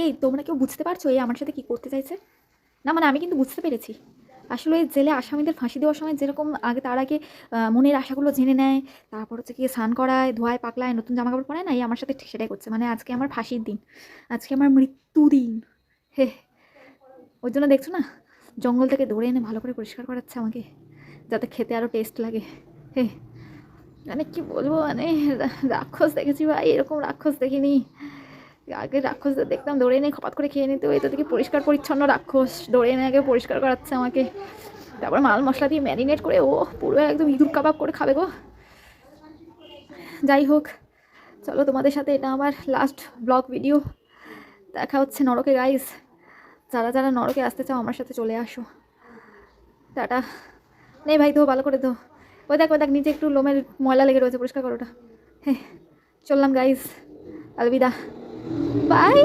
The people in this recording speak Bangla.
এই তোমরা কেউ বুঝতে পারছো এই আমার সাথে কি করতে চাইছে? না মানে আমি কিন্তু বুঝতে পেরেছি। আসলে জেলে আসামিদের ফাঁসি দেওয়ার সময় যেরকম তার আগে মনের আশাগুলো জেনে নেয়, তারপর হচ্ছে গিয়ে স্নান করায়, ধোয়ায়, পাকলায়, নতুন জামাকাপড় পরায় না, এই আমার সাথে ঠিক সেটাই করছে। মানে আজকে আমার ফাঁসির দিন, আজকে আমার মৃত্যু দিন। হে, ওই জন্য দেখছো না, জঙ্গল থেকে ধরে এনে ভালো করে পরিষ্কার করাচ্ছে আমাকে, যাতে খেতে আরও টেস্ট লাগে। হে, মানে কি বলবো, মানে রাক্ষস দেখেছি ভাই, এরকম রাক্ষস দেখিনি। আগে রাক্ষসদের দেখতাম দৌড়ে এনে খপাত করে খেয়ে নিতে, এটা থেকে পরিষ্কার পরিচ্ছন্ন রাক্ষস দৌড়ে এনে আগে পরিষ্কার করাচ্ছে আমাকে, তারপর মাল মশলা দিয়ে ম্যারিনেট করে ও পুরো একদম ইঁদুর কাবাব করে খাবে গো। যাই হোক, চলো তোমাদের সাথে এটা আমার লাস্ট ব্লগ ভিডিও। দেখা হচ্ছে নরকে গাইস। যারা যারা নরকে আসতে চাও আমার সাথে চলে আসো। টাটা। নেই ভাই, ধো ভালো করে ধো। ওই দেখ নিচে একটু লোমের ময়লা লেগে রয়েছে, পরিষ্কার করো ওটা। হ্যাঁ, চললাম গাইস, আলবিদা, বাই।